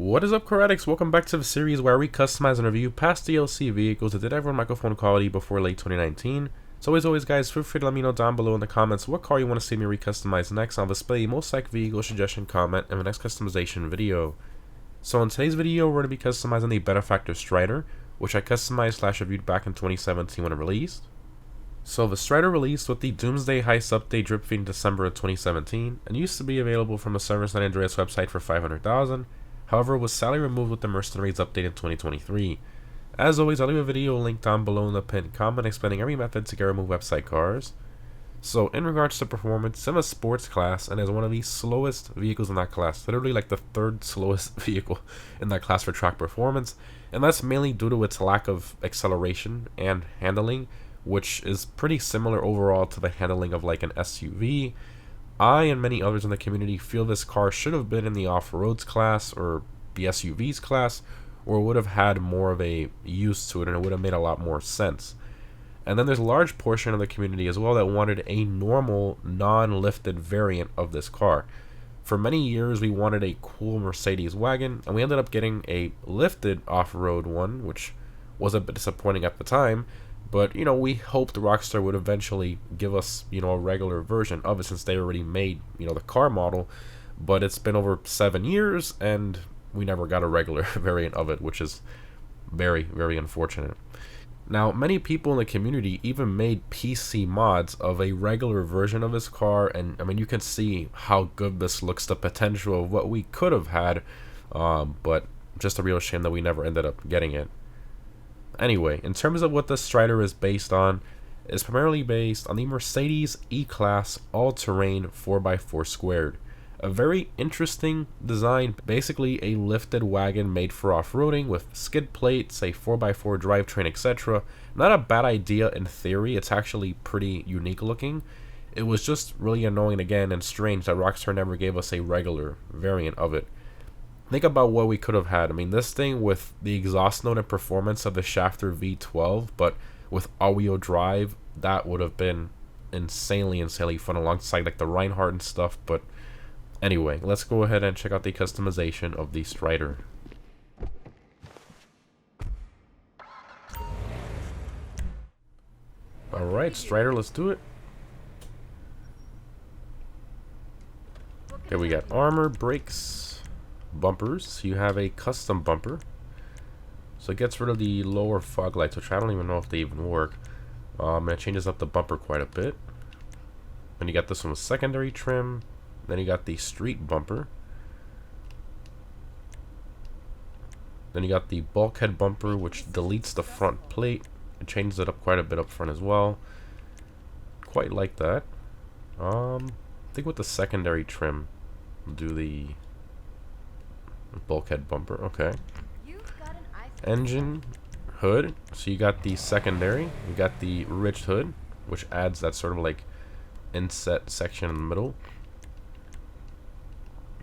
What is up, Karatics? Welcome back to the series where we customize and review past DLC vehicles that did ever microphone quality before late 2019. So as always, guys, feel free to let me know down below in the comments what car you want to see me recustomize next. I'll display your most liked vehicle suggestion comment in the next customization video. So in today's video, we're going to be customizing the Benefactor Streiter, which I customized / reviewed back in 2017 when it released. So the Streiter released with the Doomsday Heist update drip feed in December of 2017, and used to be available from the Server San Andreas website for $500,000. However, it was sadly removed with the Mercedes-Benz update in 2023. As always, I'll leave a video link down below in the pinned comment explaining every method to get removed website cars. So in regards to performance, it's in a sports class and is one of the slowest vehicles in that class, literally like the third slowest vehicle in that class for track performance, and that's mainly due to its lack of acceleration and handling, which is pretty similar overall to the handling of like an SUV. I and many others in the community feel this car should have been in the off-roads class or the SUVs class, or would have had more of a use to it and it would have made a lot more sense. And then there's a large portion of the community as well that wanted a normal, non-lifted variant of this car. For many years we wanted a cool Mercedes wagon, and we ended up getting a lifted off-road one, which was a bit disappointing at the time. But, we hoped Rockstar would eventually give us, a regular version of it since they already made, the car model. But it's been over 7 years and we never got a regular variant of it, which is very, very unfortunate. Now, many people in the community even made PC mods of a regular version of this car. And, you can see how good this looks, the potential of what we could have had. But just a real shame that we never ended up getting it. Anyway, in terms of what the Streiter is based on, it's primarily based on the Mercedes E-Class all-terrain 4x4 squared. A very interesting design, basically a lifted wagon made for off-roading with skid plates, a 4x4 drivetrain, etc. Not a bad idea in theory, it's actually pretty unique looking. It was just really annoying again and strange that Rockstar never gave us a regular variant of it. Think about what we could have had. This thing with the exhaust note and performance of the Shafter V12, but with all-wheel drive, that would have been insanely fun alongside like the Reinhardt and stuff. But anyway, let's go ahead and check out the customization of the Streiter. Alright, Streiter, let's do it. Okay, we got armor, brakes, bumpers. You have a custom bumper, so it gets rid of the lower fog lights, which I don't even know if they even work. And it changes up the bumper quite a bit. And you got this one with secondary trim. Then you got the street bumper. Then you got the bulkhead bumper, which deletes the front plate. It changes it up quite a bit up front as well. Quite like that. I think with the secondary trim, we'll do the bulkhead bumper. Okay. Engine, hood. So you got the secondary. You got the ridged hood, which adds that sort of like inset section in the middle.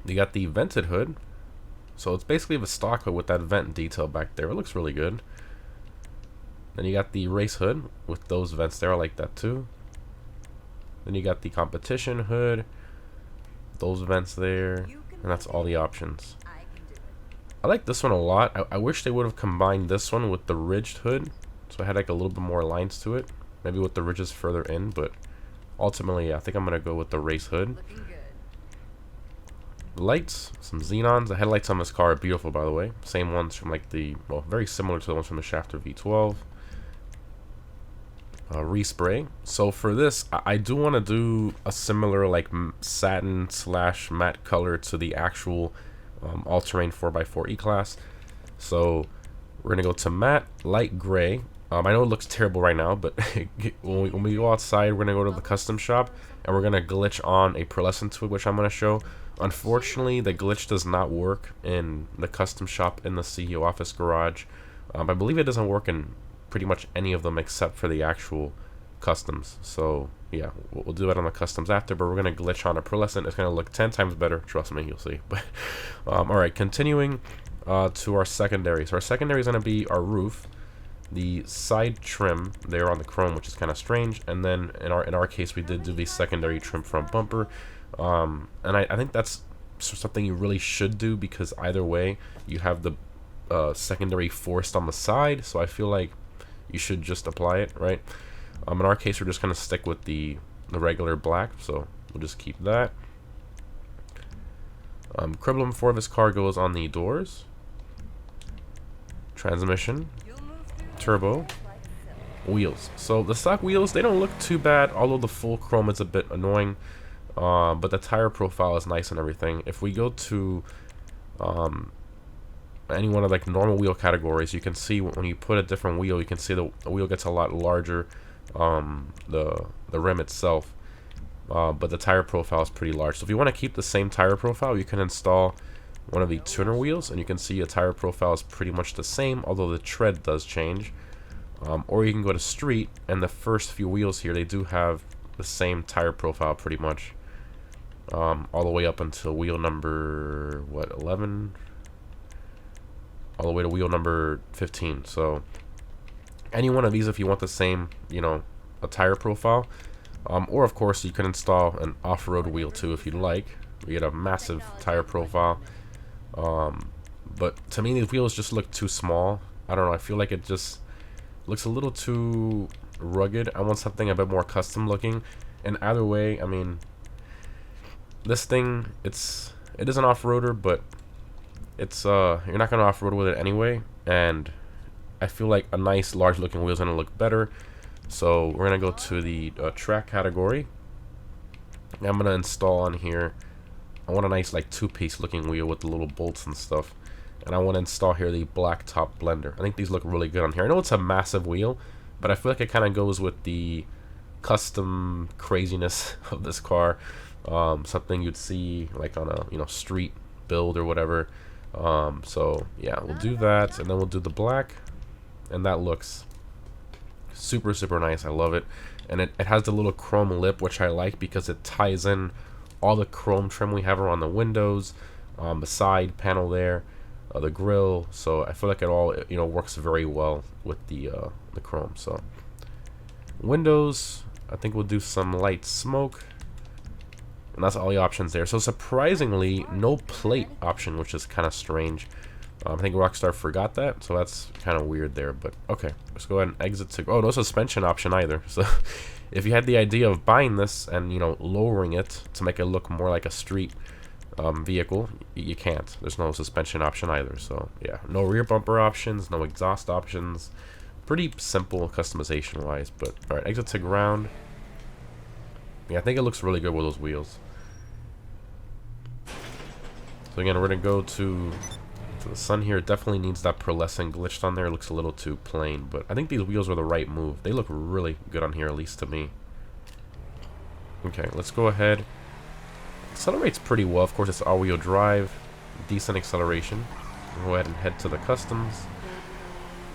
You got the vented hood. So it's basically the stock hood with that vent detail back there. It looks really good. Then you got the race hood with those vents there. I like that too. Then you got the competition hood. Those vents there. And that's all the options. I like this one a lot. I wish they would have combined this one with the ridged hood, so I had like a little bit more lines to it. Maybe with the ridges further in, but ultimately, yeah, I think I'm gonna go with the race hood. Lights, some xenons. The headlights on this car are beautiful, by the way. Same ones from like very similar to the ones from the Shafter V12. Respray. So for this, I do want to do a similar like satin / matte color to the actual all-terrain 4x4 E-Class. So we're gonna go to matte light gray. I know it looks terrible right now, but when we go outside, we're gonna go to the custom shop and we're gonna glitch on a pearlescent to it, which I'm gonna show. Unfortunately, the glitch does not work in the custom shop in the CEO office garage. I believe it doesn't work in pretty much any of them except for the actual customs. So yeah, we'll do it on the customs after, but we're gonna glitch on a pearlescent. It's gonna look 10 times better, trust me, you'll see. But alright, continuing to our secondary. So our secondary is gonna be our roof, the side trim there on the chrome, which is kind of strange, and then in our case we did do the secondary trim front bumper. And I think that's something you really should do, because either way you have the secondary forced on the side, so I feel like you should just apply it, right? In our case, we're just gonna stick with the regular black, so we'll just keep that. Criblum 4 of his car goes on the doors, transmission, turbo, wheels. So the stock wheels, they don't look too bad, although the full chrome is a bit annoying, but the tire profile is nice and everything. If we go to any one of like normal wheel categories, you can see when you put a different wheel, you can see the wheel gets a lot larger, the rim itself, but the tire profile is pretty large. So if you want to keep the same tire profile, you can install one of the tuner wheels, and you can see a tire profile is pretty much the same, although the tread does change. Or you can go to street, and the first few wheels here, they do have the same tire profile pretty much, all the way up until wheel number 11, all the way to wheel number 15. So any one of these, if you want the same, a tire profile, or of course you can install an off-road wheel too if you'd like. You get a massive tire profile, but to me these wheels just look too small. I don't know, I feel like it just looks a little too rugged. I want something a bit more custom looking, and either way, I mean, this thing, it is an off-roader, but it's you're not gonna off-road with it anyway, and I feel like a nice large looking wheel is gonna look better. So we're gonna go to the track category. I'm gonna install on here, I want a nice like two-piece looking wheel with the little bolts and stuff, and I want to install here the black top blender. I think these look really good on here. I know it's a massive wheel, but I feel like it kind of goes with the custom craziness of this car. Something you'd see like on a street build or whatever. So yeah, we'll do that, and then we'll do the black, and that looks super nice. I love it, and it has the little chrome lip, which I like because it ties in all the chrome trim we have around the windows, the side panel there, the grill. So I feel like it all works very well with the chrome. So windows, I think we'll do some light smoke, and that's all the options there. So surprisingly, no plate option, which is kind of strange. I think Rockstar forgot that, so that's kind of weird there. But okay, let's go ahead and exit to. Oh, no suspension option either. So if you had the idea of buying this and lowering it to make it look more like a street vehicle, you can't. There's no suspension option either. So yeah, no rear bumper options, no exhaust options. Pretty simple customization wise. But all right, exit to ground. Yeah, I think it looks really good with those wheels. So again, we're gonna go to the sun here. It definitely needs that pearlescent glitched on there. It looks a little too plain, but I think these wheels are the right move. They look really good on here, at least to me. Okay, let's go ahead. Accelerates pretty well. Of course, it's all-wheel drive, decent acceleration. We'll go ahead and head to the customs.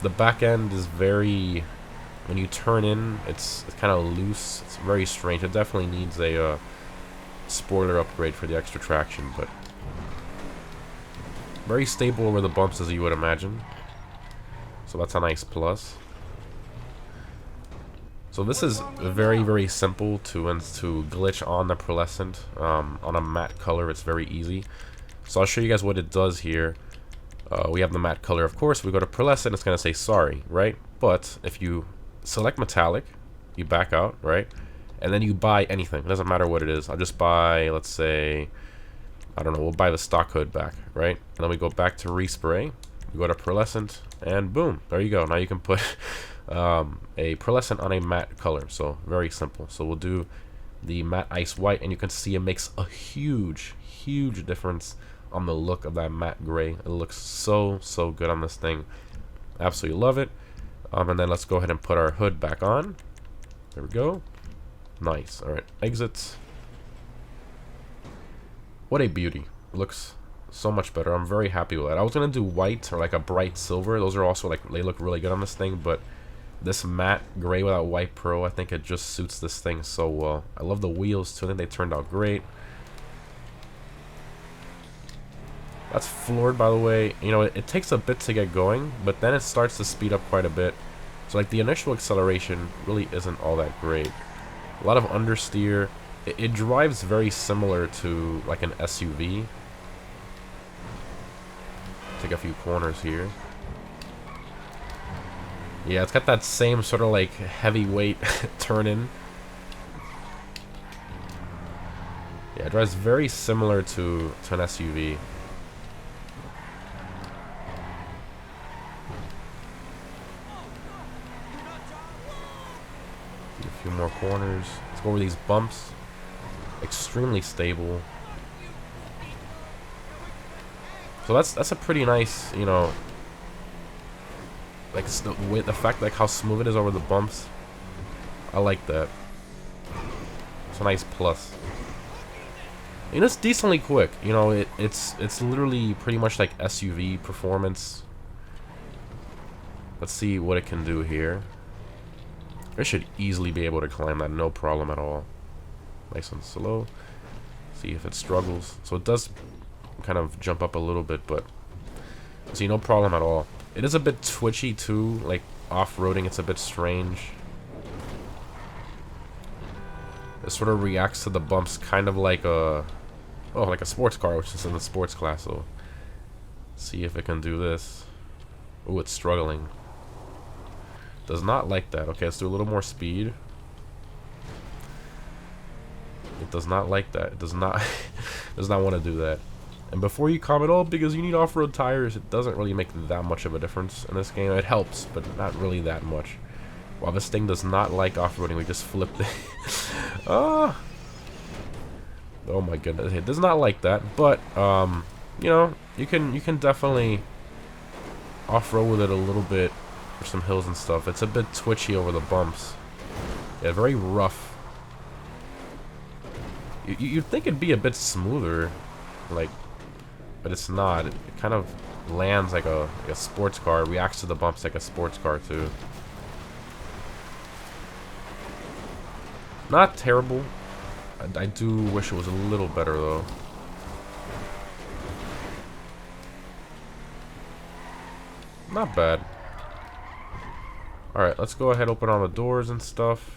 The back end is very, when you turn in, it's kind of loose. It's very strange. It definitely needs a spoiler upgrade for the extra traction, but very stable over the bumps, as you would imagine. So that's a nice plus. So this is very simple to glitch on the pearlescent on a matte color. It's very easy. So I'll show you guys what it does here. We have the matte color, of course. We go to pearlescent, it's gonna say sorry, right? But if you select metallic, you back out, right? And then you buy anything. It doesn't matter what it is. I'll just buy, let's say, I don't know, we'll buy the stock hood back, right? And then we go back to respray. We go to pearlescent, and boom, there you go. Now you can put a pearlescent on a matte color. So very simple. So we'll do the matte ice white, and you can see it makes a huge difference on the look of that matte gray. It looks so good on this thing. Absolutely love it. And then let's go ahead and put our hood back on. There we go. Nice. All right, exit. What a beauty. It looks so much better. I'm very happy with that. I was gonna do white or like a bright silver. Those are also like, they look really good on this thing, but this matte gray without white pro, I think it just suits this thing so well. I love the wheels too. I think they turned out great. That's floored, by the way. It takes a bit to get going, but then it starts to speed up quite a bit. So like the initial acceleration really isn't all that great. A lot of understeer. It drives very similar to like an SUV. take a few corners here. Yeah, it's got that same sort of like heavyweight turn-in. Yeah, it drives very similar to an SUV. A few more corners. Let's go over these bumps. Extremely stable. So that's a pretty nice, you know, like the fact like how smooth it is over the bumps. I like that. It's a nice plus. And it's decently quick. You know, it's literally pretty much like SUV performance. Let's see what it can do here. I should easily be able to climb that, no problem at all. Nice and slow. See if it struggles. So it does kind of jump up a little bit, but see, no problem at all. It is a bit twitchy too, like off-roading, it's a bit strange. It sort of reacts to the bumps kind of like a like a sports car, which is in the sports class. So see if it can do this. Oh, it's struggling. Does not like that. Okay, let's do a little more speed. It does not like that. It does not does not want to do that. And before you comment, oh, because you need off-road tires, it doesn't really make that much of a difference in this game. It helps, but not really that much. Wow, this thing does not like off-roading. We just flipped it. Oh my goodness, it does not like that. But you know, you can definitely off-road with it a little bit for some hills and stuff. It's a bit twitchy over the bumps. Yeah, very rough. You'd think it'd be a bit smoother, like, but it's not. It kind of lands like a sports car. It reacts to the bumps like a sports car too. Not terrible. I do wish it was a little better though. Not bad. Alright, let's go ahead, open all the doors and stuff.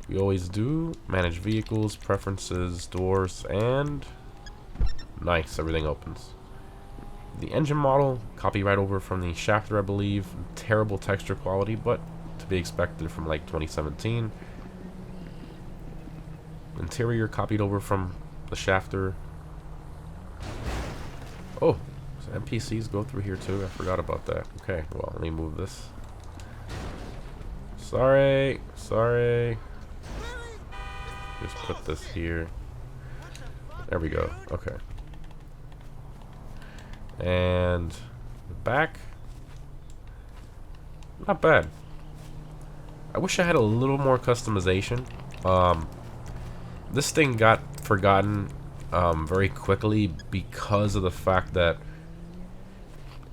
We always do. Manage vehicles, preferences, doors, and nice, everything opens. The engine model, copy right over from the Shafter, I believe. Terrible texture quality, but to be expected from like 2017. Interior copied over from the Shafter. Oh, so NPCs go through here too. I forgot about that. Okay, well, let me move this. Sorry. Just put this here. There we go. Okay. And the back. Not bad. I wish I had a little more customization. This thing got forgotten very quickly because of the fact that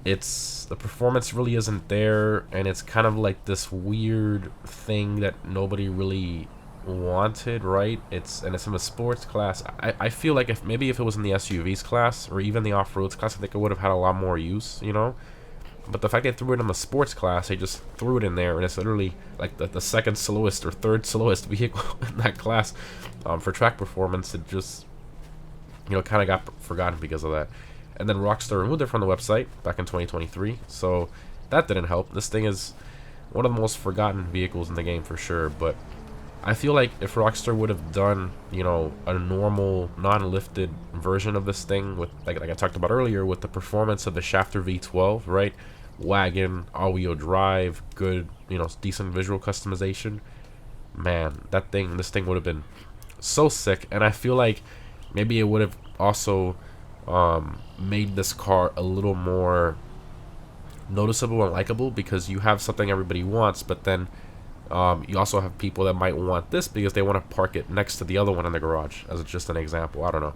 the performance really isn't there, and it's kind of like this weird thing that nobody really wanted, right? It's in a sports class. I feel like if it was in the SUVs class or even the off-roads class, I think it would have had a lot more use, you know. But the fact they threw it in the sports class, they just threw it in there, and it's literally like the second slowest or third slowest vehicle in that class for track performance. It just, you know, kind of got forgotten because of that. And then Rockstar removed it from the website back in 2023, so that didn't help. This thing is one of the most forgotten vehicles in the game for sure, but I feel like if Rockstar would have done, you know, a normal, non-lifted version of this thing with, like I talked about earlier, with the performance of the Shafter V12, right? Wagon, all-wheel drive, good, you know, decent visual customization. Man, this thing would have been so sick, and I feel like maybe it would have also made this car a little more noticeable and likable, because you have something everybody wants, but then you also have people that might want this because they want to park it next to the other one in the garage, as just an example. I don't know.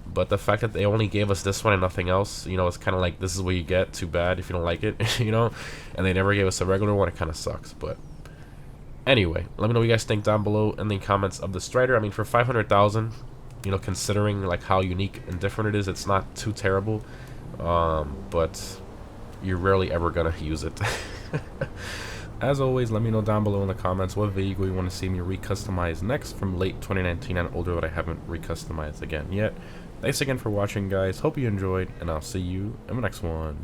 But the fact that they only gave us this one and nothing else, you know, it's kind of like, this is what you get, too bad if you don't like it, you know, and they never gave us a regular one. It kind of sucks. But anyway, let me know what you guys think down below in the comments of the Streiter. I mean, for 500,000, you know, considering like how unique and different it is, it's not too terrible, but you're rarely ever gonna use it. As always, let me know down below in the comments what vehicle you want to see me recustomize next from late 2019 and older that I haven't recustomized again yet. Thanks again for watching, guys. Hope you enjoyed, and I'll see you in the next one.